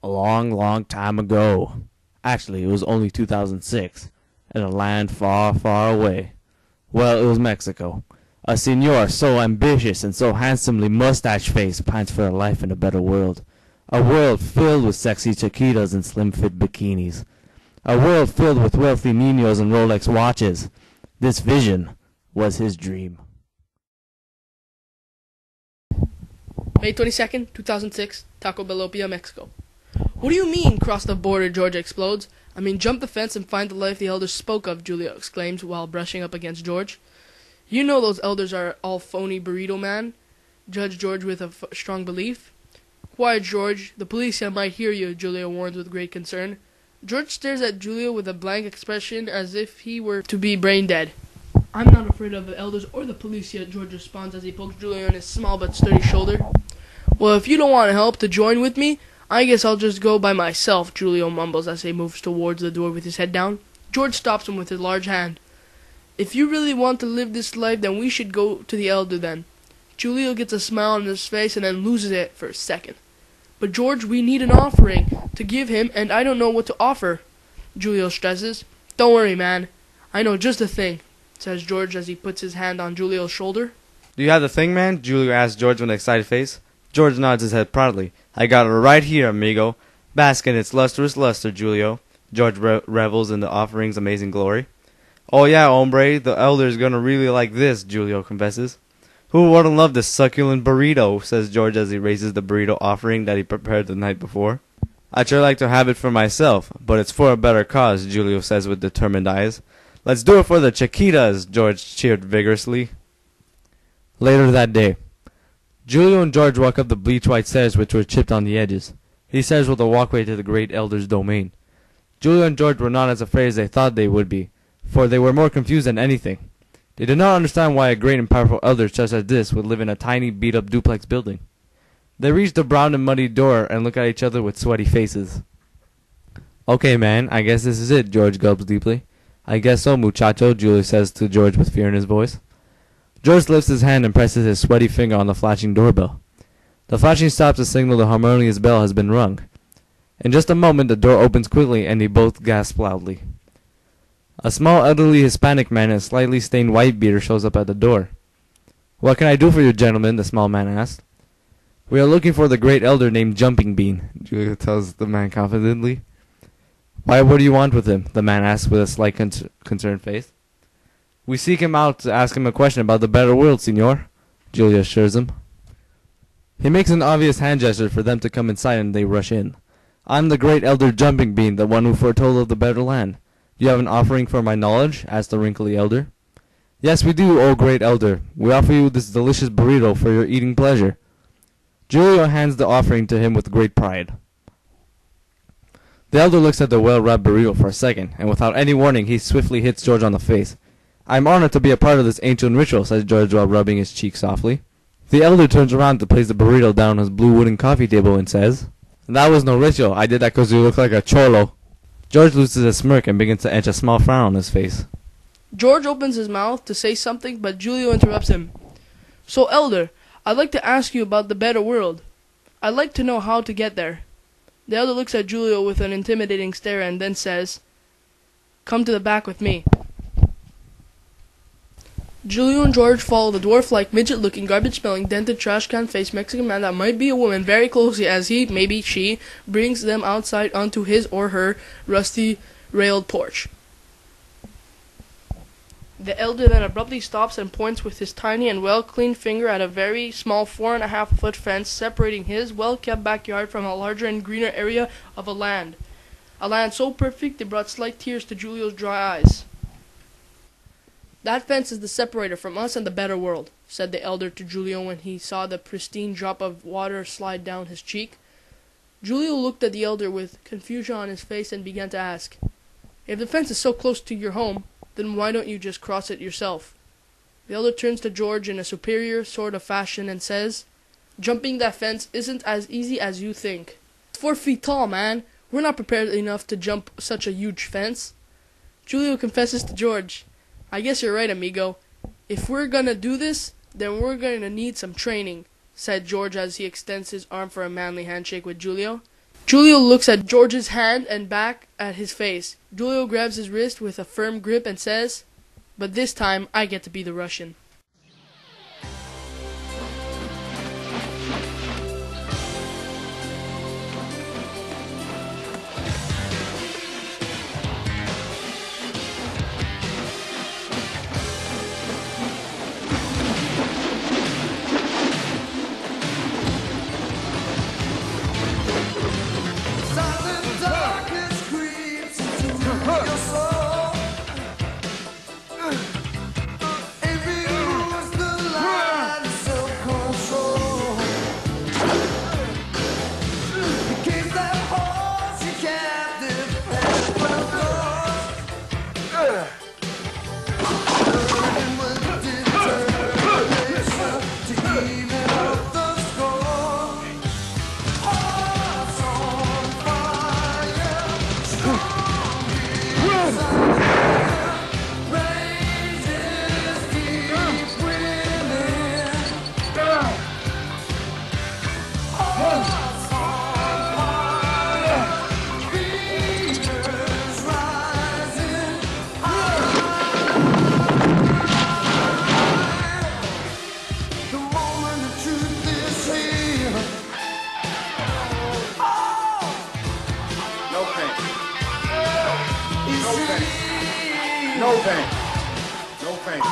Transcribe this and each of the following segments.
A long, long time ago. Actually, it was only 2006, in a land far, far away. Well, it was Mexico. A senor so ambitious and so handsomely mustache-faced pines for a life in a better world. A world filled with sexy chiquitas and slim-fit bikinis. A world filled with wealthy niños and Rolex watches. This vision was his dream. May 22nd, 2006, Taco Bellopia, Mexico. What do you mean, cross the border, George explodes. I mean, jump the fence and find the life the elders spoke of, Julio exclaims while brushing up against George. You know those elders are all phony, burrito man, judged George with a strong belief. Quiet, George. The policia might hear you, Julio warns with great concern. George stares at Julio with a blank expression as if he were to be brain dead. I'm not afraid of the elders or the policia, George responds as he pokes Julio on his small but sturdy shoulder. Well, if you don't want to help to join with me, I guess I'll just go by myself, Julio mumbles as he moves towards the door with his head down. George stops him with his large hand. If you really want to live this life, then we should go to the elder then. Julio gets a smile on his face and then loses it for a second. But George, we need an offering to give him, and I don't know what to offer. Julio stresses. Don't worry, man. I know just the thing, says George as he puts his hand on Julio's shoulder. Do you have the thing, man? Julio asks George with an excited face. George nods his head proudly. I got it right here, amigo. Bask in its lustrous luster, Julio. George revels in the offering's amazing glory. Oh yeah, hombre, the elder's gonna really like this, Julio confesses. Who wouldn't love this succulent burrito, says George as he raises the burrito offering that he prepared the night before. I'd sure like to have it for myself, but it's for a better cause, Julio says with determined eyes. Let's do it for the chiquitas, George cheered vigorously. Later that day, Julio and George walk up the bleach-white stairs which were chipped on the edges. These stairs were the walkway to the great elder's domain. Julio and George were not as afraid as they thought they would be, for they were more confused than anything. They did not understand why a great and powerful elder such as this would live in a tiny, beat-up duplex building. They reached the brown and muddy door and looked at each other with sweaty faces. Okay, man, I guess this is it, George gulps deeply. I guess so, muchacho, Julio says to George with fear in his voice. George lifts his hand and presses his sweaty finger on the flashing doorbell. The flashing stops to signal the harmonious bell has been rung. In just a moment the door opens quickly and they both gasp loudly. A small elderly Hispanic man in a slightly stained white beater shows up at the door. What can I do for you, gentlemen? The small man asked. We are looking for the great elder named Jumping Bean, Julia tells the man confidently. Why, what do you want with him? The man asks with a slight concerned face. We seek him out to ask him a question about the better world, senor, Julia assures him. He makes an obvious hand gesture for them to come inside and they rush in. I'm the great elder Jumping Bean, the one who foretold of the better land. Do you have an offering for my knowledge? Asked the wrinkly elder. Yes, we do, O great elder. We offer you this delicious burrito for your eating pleasure. Julio hands the offering to him with great pride. The elder looks at the well-wrapped burrito for a second, and without any warning he swiftly hits George on the face. I'm honored to be a part of this ancient ritual, says George while rubbing his cheek softly. The elder turns around to place the burrito down on his blue wooden coffee table and says, That was no ritual. I did that 'cause you look like a cholo. George loses a smirk and begins to etch a small frown on his face. George opens his mouth to say something, but Julio interrupts him. So, elder, I'd like to ask you about the better world. I'd like to know how to get there. The elder looks at Julio with an intimidating stare and then says, Come to the back with me. Julio and George follow the dwarf-like, midget-looking, garbage-smelling, dented, trash-can-faced Mexican man that might be a woman very closely as he, maybe she, brings them outside onto his or her rusty railed porch. The elder then abruptly stops and points with his tiny and well-cleaned finger at a very small 4.5-foot fence separating his well-kept backyard from a larger and greener area of a land so perfect it brought slight tears to Julio's dry eyes. That fence is the separator from us and the better world, said the elder to Julio when he saw the pristine drop of water slide down his cheek. Julio looked at the elder with confusion on his face and began to ask, If the fence is so close to your home, then why don't you just cross it yourself? The elder turns to George in a superior sort of fashion and says, Jumping that fence isn't as easy as you think. It's 4 feet tall, man. We're not prepared enough to jump such a huge fence. Julio confesses to George, I guess you're right, amigo. If we're gonna do this, then we're gonna need some training, said George as he extends his arm for a manly handshake with Julio. Julio looks at George's hand and back at his face. Julio grabs his wrist with a firm grip and says, "But this time I get to be the Russian." No pain. No pain.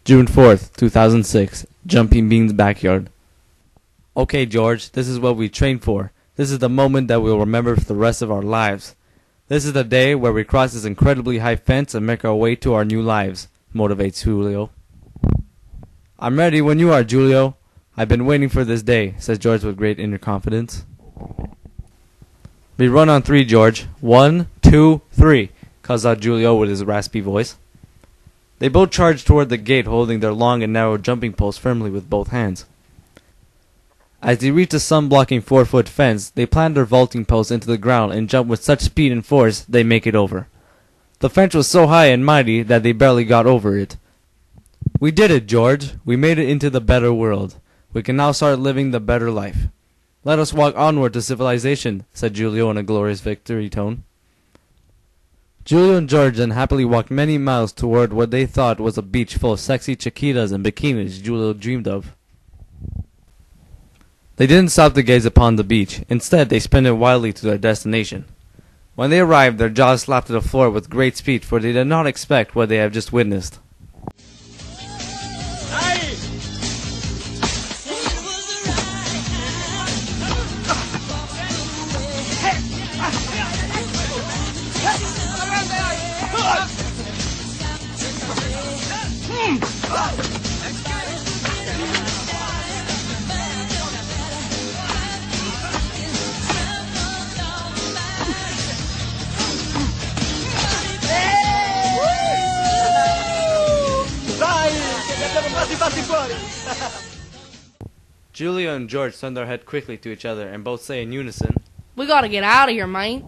June 4th, 2006, Jumping Bean's backyard. Okay, George, this is what we trained for. This is the moment that we'll remember for the rest of our lives. This is the day where we cross this incredibly high fence and make our way to our new lives, motivates Julio. I'm ready when you are, Julio. I've been waiting for this day, says George with great inner confidence. We run on 3, George. 1, 2, 3, calls out Julio with his raspy voice. They both charge toward the gate, holding their long and narrow jumping poles firmly with both hands. As they reach the sun-blocking 4-foot fence, they plant their vaulting posts into the ground and jump with such speed and force they make it over. The fence was so high and mighty that they barely got over it. We did it, George. We made it into the better world. We can now start living the better life. Let us walk onward to civilization, said Julio in a glorious victory tone. Julio and George then happily walked many miles toward what they thought was a beach full of sexy chiquitas and bikinis Julio dreamed of. They didn't stop to gaze upon the beach. Instead, they sprinted wildly to their destination. When they arrived, their jaws slapped to the floor with great speed, for they did not expect what they had just witnessed. Julio and George turned their head quickly to each other and both say in unison, We gotta get out of here, man.